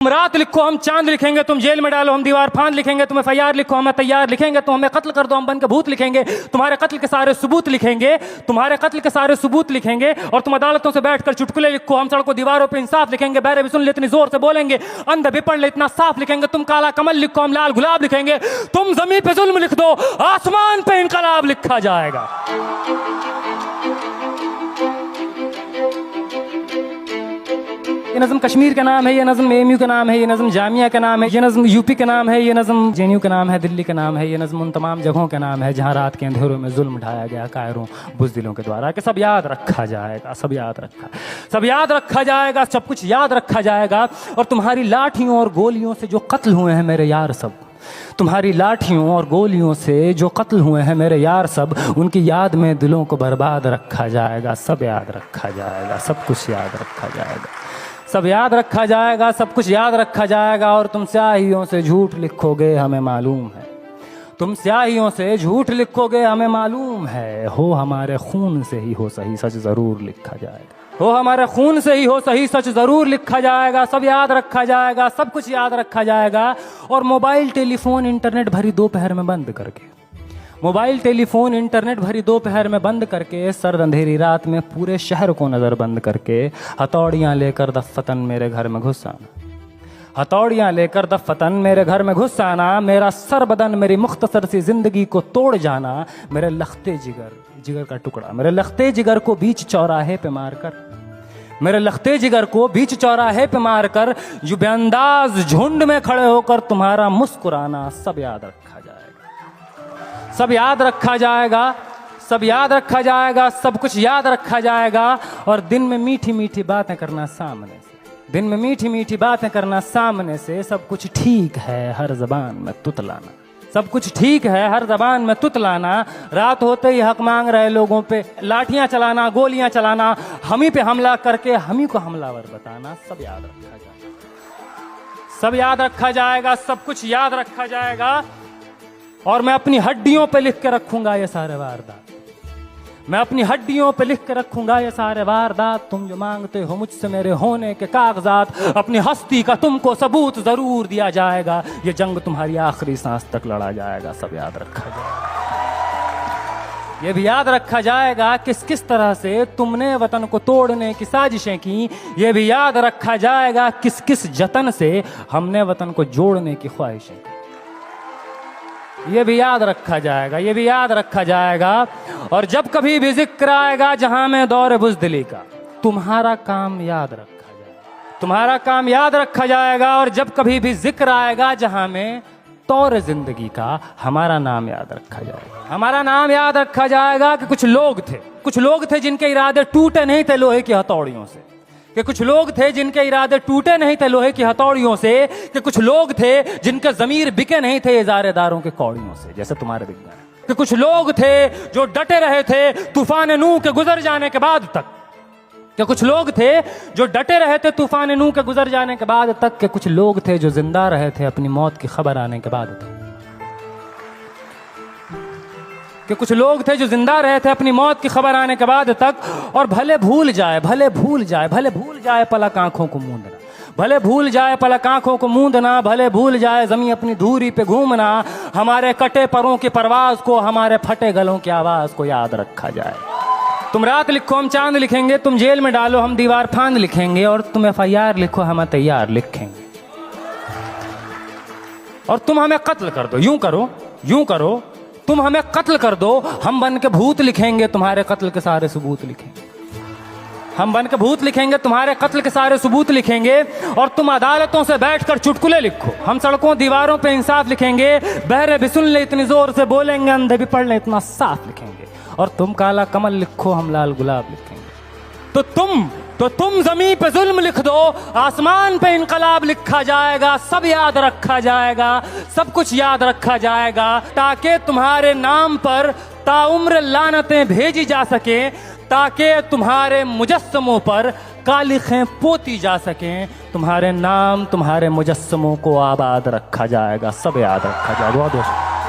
रात लिखो हम चांद लिखेंगे, तुम जेल में डालो हम दीवार फांद लिखेंगे, तुम FIR लिखो हमें तैयार लिखेंगे, तुम हमें कत्ल कर दो हम बन के भूत लिखेंगे, तुम्हारे कत्ल के सारे सबूत लिखेंगे, तुम्हारे कत्ल के सारे सबूत लिखेंगे। और तुम अदालतों से बैठकर चुटकुले लिखो, हम सड़कों दीवारों पे इंसाफ लिखेंगे, बहरे भी सुन ले इतनी जोर से बोलेंगे, अंधे भी पढ़ ले इतना साफ लिखेंगे। तुम काला कमल लिखो हम लाल गुलाब लिखेंगे, तुम जमीन पे जुल्म लिख दो आसमान पे इनकलाब लिखा जाएगा। ये नज़म कश्मीर का नाम है, ये नज़म AMU का नाम है, ये नज़म जामिया का नाम है, ये नज़म UP का नाम है, ये नज़म JNU का नाम है, दिल्ली का नाम है, ये नज़म उन तमाम जगहों का नाम है जहाँ रात के अंधेरों में जुल्म ढाया गया कायरों बुज़दिलों के द्वारा। कि सब याद रखा जाएगा, सब याद रखा जाएगा, सब कुछ याद रखा जाएगा। और तुम्हारी लाठियों और गोलियों से जो कत्ल हुए हैं मेरे यार सब, तुम्हारी लाठियों और गोलियों से जो कत्ल हुए हैं मेरे यार सब, उनकी याद में दिलों को बर्बाद रखा जाएगा। सब याद रखा जाएगा, सब कुछ याद रखा जाएगा, सब याद रखा जाएगा, सब कुछ याद रखा जाएगा। और तुम स्याहियों से झूठ लिखोगे हमें मालूम है, तुम स्याहियों से झूठ लिखोगे हमें मालूम है। हो हमारे खून से ही हो सही सच ज़रूर लिखा जाएगा, हो हमारे खून से ही हो सही सच ज़रूर लिखा जाएगा। सब याद रखा जाएगा, सब कुछ याद रखा जाएगा। और मोबाइल टेलीफोन इंटरनेट भरी दोपहर में बंद करके, मोबाइल टेलीफोन इंटरनेट भरी दोपहर में बंद करके, सर्द अंधेरी रात में पूरे शहर को नज़र बंद करके, हथौड़ियाँ लेकर दफ़्फ़तन मेरे घर में घुस आना, हथौड़ियाँ लेकर दफ़्फ़तन मेरे घर में घुस आना। मेरा सर बदन मेरी मुख्तसर सी ज़िंदगी को तोड़ जाना, मेरे लख्ते जिगर का टुकड़ा, मेरे लख्ते जिगर को बीच चौराहे पे मारकर, मेरे लख्ते जिगर को बीच चौराहे पे मारकर, युब अंदाज झुंड में खड़े होकर तुम्हारा मुस्कुराना। सब याद रखा जाएगा, सब याद रखा जाएगा, सब याद रखा जाएगा, सब कुछ याद रखा जाएगा। और दिन में मीठी मीठी बातें करना सामने से, दिन में मीठी मीठी बातें करना सामने से। सब कुछ ठीक है हर ज़बान में तुतलाना, सब कुछ ठीक है हर ज़बान में तुतलाना। रात होते ही हक मांग रहे लोगों पे लाठियां चलाना, गोलियां चलाना, हम ही पे हमला करके हम ही को हमलावर बताना। सब याद रखा जाएगा, सब याद रखा जाएगा, सब कुछ याद रखा जाएगा। और मैं अपनी हड्डियों पे लिख के रखूंगा ये सारे वारदात, मैं अपनी हड्डियों पे लिख के रखूंगा ये सारे वारदात। तुम जो मांगते हो मुझसे मेरे होने के कागजात, अपनी हस्ती का तुमको सबूत जरूर दिया जाएगा। ये जंग तुम्हारी आखिरी सांस तक लड़ा जाएगा। सब याद रखा जाएगा, ये भी याद रखा जाएगा किस किस तरह से तुमने वतन को तोड़ने की साजिशें की। ये भी याद रखा जाएगा किस किस जतन से हमने वतन को जोड़ने की ख्वाहिशें की। ये भी याद रखा जाएगा, ये भी याद रखा जाएगा। और जब कभी भी जिक्र आएगा जहां में दौर बुज़दिली का, तुम्हारा काम याद रखा जाएगा, तुम्हारा काम याद रखा जाएगा। और जब कभी भी जिक्र आएगा जहां में तौर जिंदगी का, हमारा नाम याद रखा जाएगा, हमारा नाम याद रखा जाएगा। कि कुछ लोग थे जिनके इरादे टूटे नहीं थे लोहे की हथौड़ियों से, कि कुछ लोग थे जिनके इरादे टूटे नहीं थे लोहे की हथौड़ियों से, कि कुछ लोग थे जिनके ज़मीर बिके नहीं थे इज़ारेदारों के कौड़ियों से, जैसे तुम्हारे दिख गए। कि कुछ लोग थे जो डटे रहे थे तूफान नूह के गुजर जाने के बाद तक, कि कुछ लोग थे जो डटे रहे थे तूफान नूह के गुजर जाने के बाद तक, कि कुछ लोग थे जो जिंदा रहे थे अपनी मौत की खबर आने के बाद तक, कि कुछ लोग थे जो जिंदा रहे थे अपनी मौत की खबर आने के बाद तक। और भले भूल जाए पलक आंखों को मूंदना, भले भूल जाए पलक आंखों को मूंदना, भले भूल जाए ज़मीं अपनी धूरी पे घूमना। हमारे कटे परों की परवाज को, हमारे फटे गलों की आवाज को याद रखा जाए। तुम रात लिखो हम चांद लिखेंगे, तुम जेल में डालो हम दीवार फांद लिखेंगे, और तुम FIR लिखो हम तैयार लिखेंगे। और तुम हमें कत्ल कर दो, यूं करो तुम हमें कत्ल कर दो, हम बन के भूत लिखेंगे, तुम्हारे कत्ल के सारे सबूत लिखेंगे, हम बन के भूत लिखेंगे, तुम्हारे कत्ल के सारे सबूत लिखेंगे। और तुम अदालतों से बैठकर चुटकुले लिखो, हम सड़कों दीवारों पे इंसाफ लिखेंगे, बहरे भी सुन ले इतनी जोर से बोलेंगे, अंधे भी पढ़ ले इतना साफ लिखेंगे। और तुम काला कमल लिखो हम लाल गुलाब लिखेंगे। तो तुम ज़मीन पे जुल्म लिख दो, आसमान पे इनकलाब लिखा जाएगा। सब याद रखा जाएगा, सब कुछ याद रखा जाएगा, ताकि तुम्हारे नाम पर ताउम्र लानतें भेजी जा सके, ताकि तुम्हारे मुजस्समों पर कालिखें पोती जा सकें। तुम्हारे नाम, तुम्हारे मुजस्समों को आबाद रखा जाएगा। सब याद रखा जाएगा।